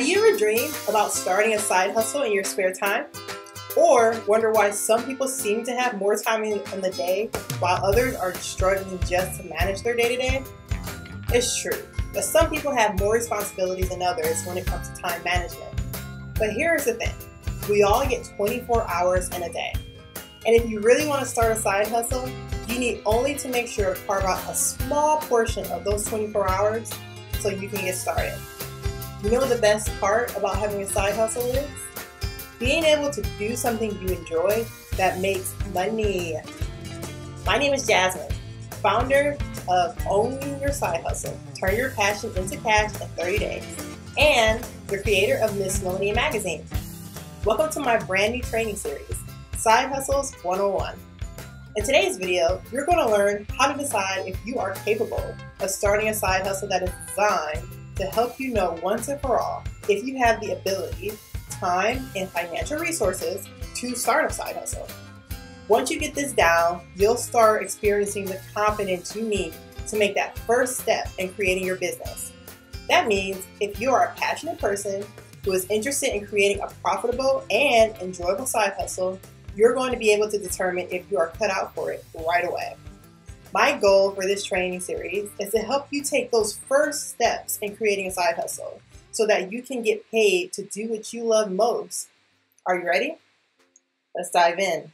Have you ever dreamed about starting a side hustle in your spare time? Or wonder why some people seem to have more time in the day while others are struggling just to manage their day-to-day? It's true that some people have more responsibilities than others when it comes to time management. But here's the thing, we all get 24 hours in a day. And if you really want to start a side hustle, you need only to make sure to carve out a small portion of those 24 hours so you can get started. You know what the best part about having a side hustle is? Being able to do something you enjoy that makes money. My name is Jasmine, founder of Owning Your Side Hustle, Turn Your Passion into Cash in 30 Days, and the creator of Miss Millennium Magazine. Welcome to my brand new training series, Side Hustles 101. In today's video, you're going to learn how to decide if you are capable of starting a side hustle that is designed to help you know once and for all if you have the ability, time, and financial resources to start a side hustle. Once you get this down, you'll start experiencing the confidence you need to make that first step in creating your business. That means if you are a passionate person who is interested in creating a profitable and enjoyable side hustle, you're going to be able to determine if you are cut out for it right away. My goal for this training series is to help you take those first steps in creating a side hustle so that you can get paid to do what you love most. Are you ready? Let's dive in.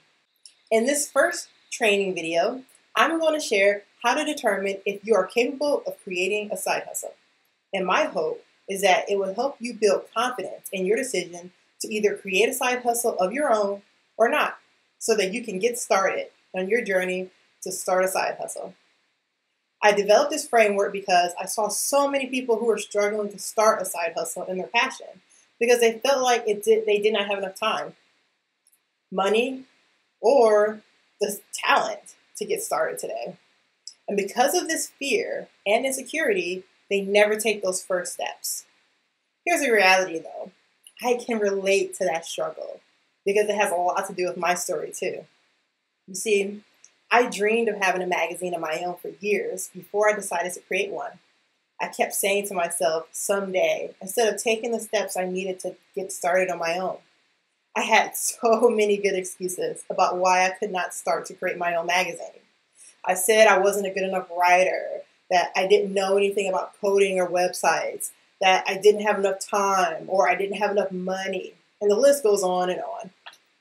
In this first training video, I'm going to share how to determine if you are capable of creating a side hustle. And my hope is that it will help you build confidence in your decision to either create a side hustle of your own or not, so that you can get started on your journey to start a side hustle. I developed this framework because I saw so many people who were struggling to start a side hustle in their passion because they felt like they did not have enough time, money, or the talent to get started today. And because of this fear and insecurity, they never take those first steps. Here's the reality though. I can relate to that struggle because it has a lot to do with my story too. You see, I dreamed of having a magazine of my own for years before I decided to create one. I kept saying to myself, someday, instead of taking the steps I needed to get started on my own. I had so many good excuses about why I could not start to create my own magazine. I said I wasn't a good enough writer, that I didn't know anything about coding or websites, that I didn't have enough time, or I didn't have enough money, and the list goes on and on.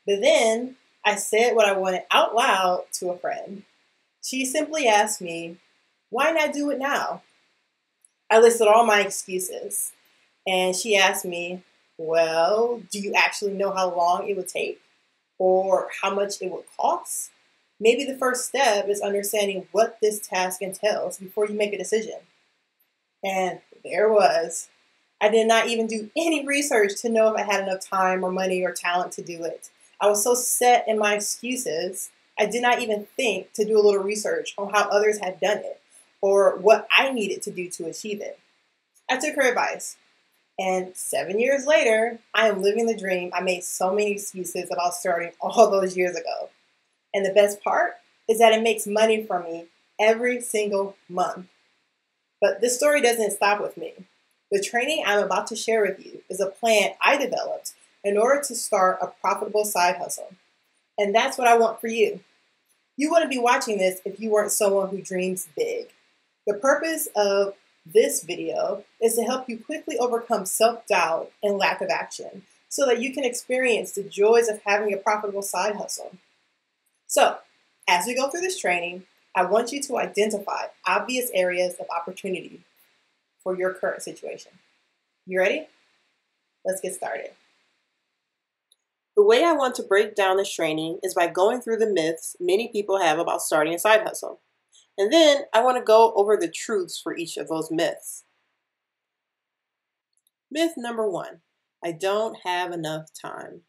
But then I said what I wanted out loud to a friend. She simply asked me, why not do it now? I listed all my excuses, and she asked me, well, do you actually know how long it would take or how much it would cost? Maybe the first step is understanding what this task entails before you make a decision. And there it was. I did not even do any research to know if I had enough time or money or talent to do it. I was so set in my excuses, I did not even think to do a little research on how others had done it or what I needed to do to achieve it. I took her advice. And 7 years later, I am living the dream I made so many excuses about starting all those years ago. And the best part is that it makes money for me every single month. But this story doesn't stop with me. The training I'm about to share with you is a plan I developed in order to start a profitable side hustle. And that's what I want for you. You wouldn't be watching this if you weren't someone who dreams big. The purpose of this video is to help you quickly overcome self-doubt and lack of action so that you can experience the joys of having a profitable side hustle. So, as we go through this training, I want you to identify obvious areas of opportunity for your current situation. You ready? Let's get started. The way I want to break down this training is by going through the myths many people have about starting a side hustle. And then I want to go over the truths for each of those myths. Myth number 1, I don't have enough time.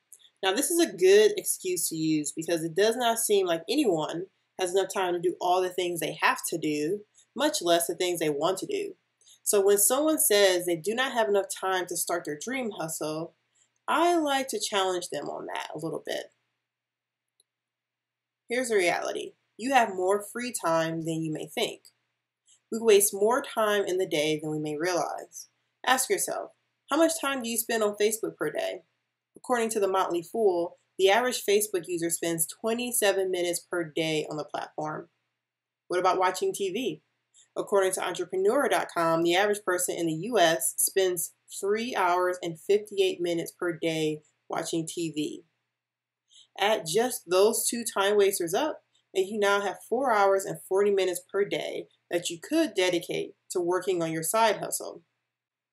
Now this is a good excuse to use because it does not seem like anyone has enough time to do all the things they have to do, much less the things they want to do. So when someone says they do not have enough time to start their dream hustle, I like to challenge them on that a little bit. Here's the reality. You have more free time than you may think. We waste more time in the day than we may realize. Ask yourself, How much time do you spend on Facebook per day? According to the Motley Fool, the average Facebook user spends 27 minutes per day on the platform. What about watching TV? According to Entrepreneur.com, the average person in the US spends 3 hours and 58 minutes per day watching TV. Add just those two time wasters up, and you now have 4 hours and 40 minutes per day that you could dedicate to working on your side hustle.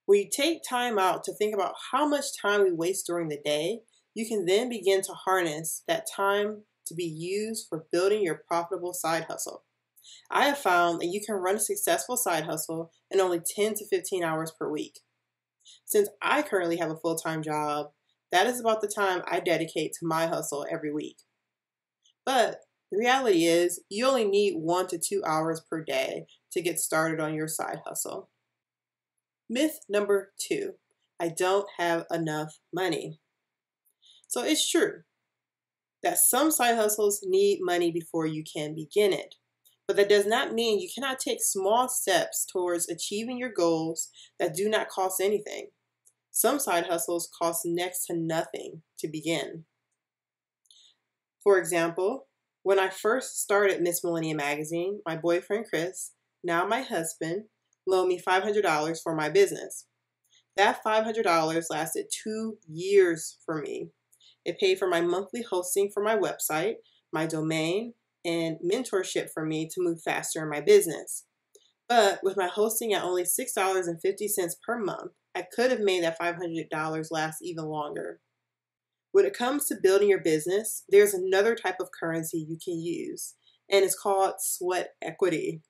When you take time out to think about how much time we waste during the day, you can then begin to harness that time to be used for building your profitable side hustle. I have found that you can run a successful side hustle in only 10 to 15 hours per week. Since I currently have a full-time job, that is about the time I dedicate to my hustle every week. But the reality is, you only need 1 to 2 hours per day to get started on your side hustle. Myth number 2, I don't have enough money. So it's true that some side hustles need money before you can begin it. But that does not mean you cannot take small steps towards achieving your goals that do not cost anything. Some side hustles cost next to nothing to begin. For example, when I first started Miss Millennium Magazine, my boyfriend Chris, now my husband, loaned me $500 for my business. That $500 lasted 2 years for me. It paid for my monthly hosting for my website, my domain, and mentorship for me to move faster in my business. But with my hosting at only $6.50 per month, I could have made that $500 last even longer. When it comes to building your business, there's another type of currency you can use, and it's called sweat equity.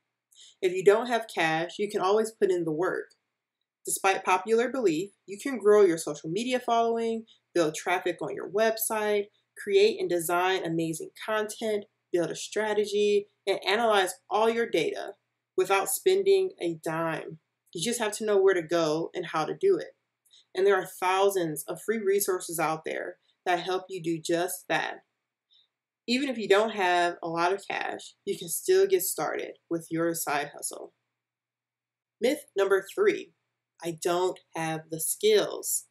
If you don't have cash, you can always put in the work. Despite popular belief, you can grow your social media following, build traffic on your website, create and design amazing content, build a strategy, and analyze all your data without spending a dime. You just have to know where to go and how to do it. And there are thousands of free resources out there that help you do just that. Even if you don't have a lot of cash, you can still get started with your side hustle. Myth number 3, I don't have the skills.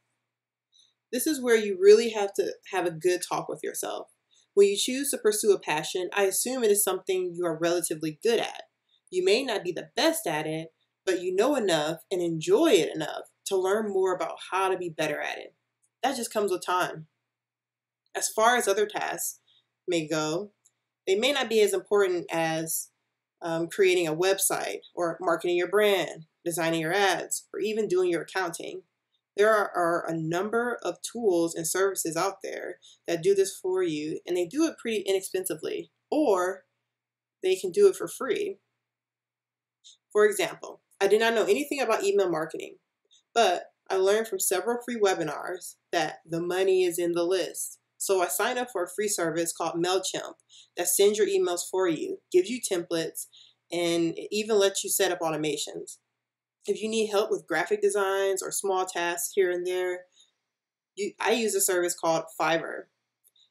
This is where you really have to have a good talk with yourself. When you choose to pursue a passion, I assume it is something you are relatively good at. You may not be the best at it, but you know enough and enjoy it enough to learn more about how to be better at it. That just comes with time. As far as other tasks may go, they may not be as important as creating a website or marketing your brand, designing your ads, or even doing your accounting. There are a number of tools and services out there that do this for you, and they do it pretty inexpensively, or they can do it for free. For example, I did not know anything about email marketing, but I learned from several free webinars that the money is in the list. So I signed up for a free service called MailChimp that sends your emails for you, gives you templates, and it even lets you set up automations. If you need help with graphic designs or small tasks here and there, I use a service called Fiverr.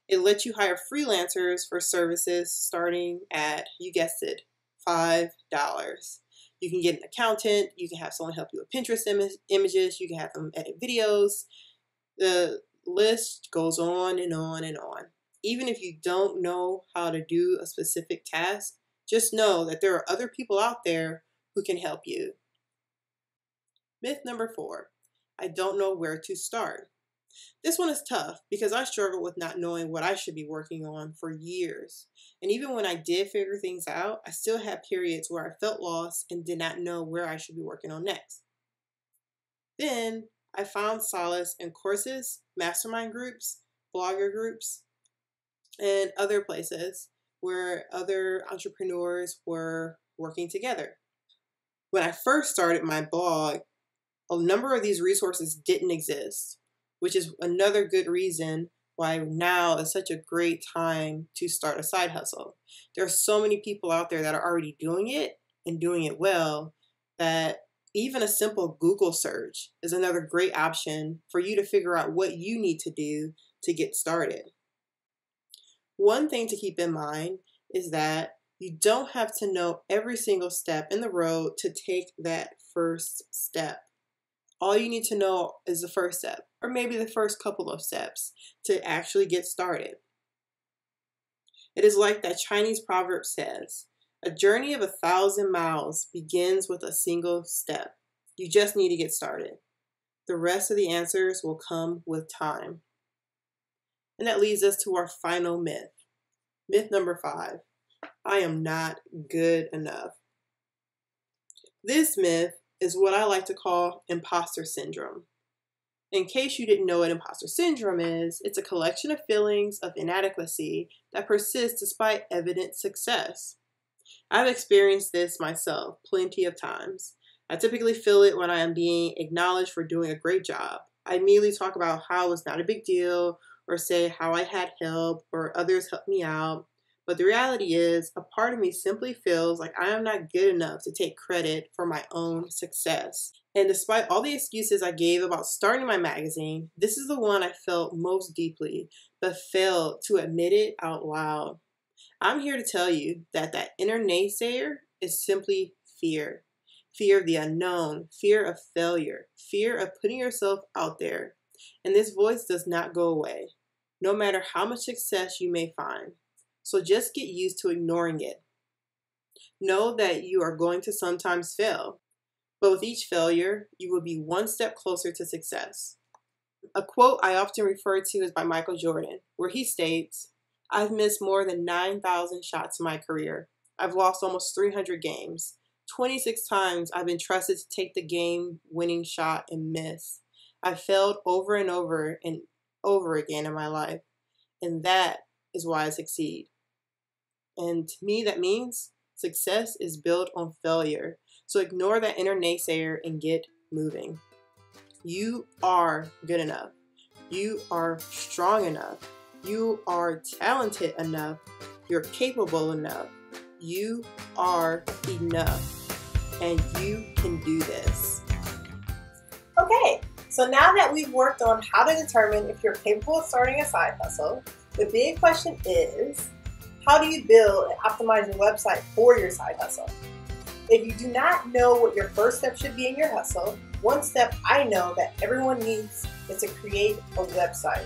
It lets you hire freelancers for services starting at, you guessed it, $5. You can get an accountant, you can have someone help you with Pinterest images, you can have them edit videos. The list goes on and on and on. Even if you don't know how to do a specific task, just know that there are other people out there who can help you. Myth number 4, I don't know where to start. This one is tough because I struggled with not knowing what I should be working on for years. And even when I did figure things out, I still had periods where I felt lost and did not know where I should be working on next. Then I found solace in courses, mastermind groups, blogger groups, and other places where other entrepreneurs were working together. When I first started my blog, a number of these resources didn't exist, which is another good reason why now is such a great time to start a side hustle. There are so many people out there that are already doing it and doing it well that even a simple Google search is another great option for you to figure out what you need to do to get started. One thing to keep in mind is that you don't have to know every single step in the road to take that first step. All you need to know is the first step, or maybe the first couple of steps to actually get started. It is like that Chinese proverb says, a journey of 1,000 miles begins with a single step. You just need to get started. The rest of the answers will come with time. And that leads us to our final myth. Myth number 5. I am not good enough. This myth is what I like to call imposter syndrome. In case you didn't know what imposter syndrome is, it's a collection of feelings of inadequacy that persist despite evident success. I've experienced this myself plenty of times. I typically feel it when I am being acknowledged for doing a great job. I immediately talk about how it was not a big deal, or say how I had help, or others helped me out. But the reality is, a part of me simply feels like I am not good enough to take credit for my own success. And despite all the excuses I gave about starting my magazine, this is the one I felt most deeply, but failed to admit it out loud. I'm here to tell you that inner naysayer is simply fear. Fear of the unknown, fear of failure, fear of putting yourself out there. And this voice does not go away, no matter how much success you may find. So just get used to ignoring it. Know that you are going to sometimes fail, but with each failure, you will be one step closer to success. A quote I often refer to is by Michael Jordan, where he states, I've missed more than 9,000 shots in my career. I've lost almost 300 games. 26 times I've been trusted to take the game-winning shot and miss. I've failed over and over and over again in my life, and that is why I succeed. And to me, that means success is built on failure. So ignore that inner naysayer and get moving. You are good enough. You are strong enough. You are talented enough. You're capable enough. You are enough. And you can do this. Okay, so now that we've worked on how to determine if you're capable of starting a side hustle, the big question is, how do you build and optimize your website for your side hustle? If you do not know what your first step should be in your hustle, one step I know that everyone needs is to create a website.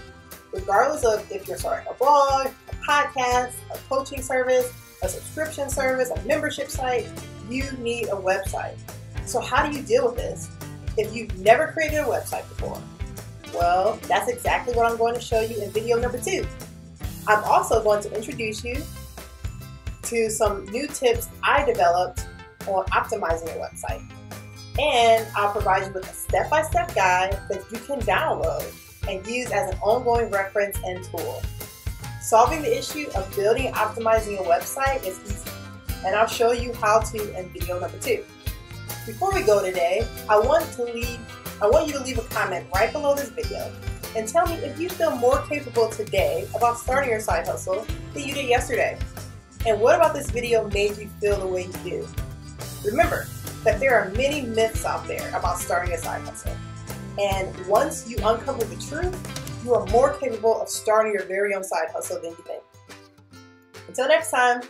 Regardless of if you're starting a blog, a podcast, a coaching service, a subscription service, a membership site, you need a website. So how do you deal with this if you've never created a website before? Well, that's exactly what I'm going to show you in video number 2. I'm also going to introduce you to some new tips I developed on optimizing your website. And I'll provide you with a step-by-step guide that you can download and use as an ongoing reference and tool. Solving the issue of building and optimizing a website is easy, and I'll show you how to in video number 2. Before we go today, I want you to leave a comment right below this video and tell me if you feel more capable today about starting your side hustle than you did yesterday. And what about this video made you feel the way you do? Remember that there are many myths out there about starting a side hustle. And once you uncover the truth, you are more capable of starting your very own side hustle than you think. Until next time.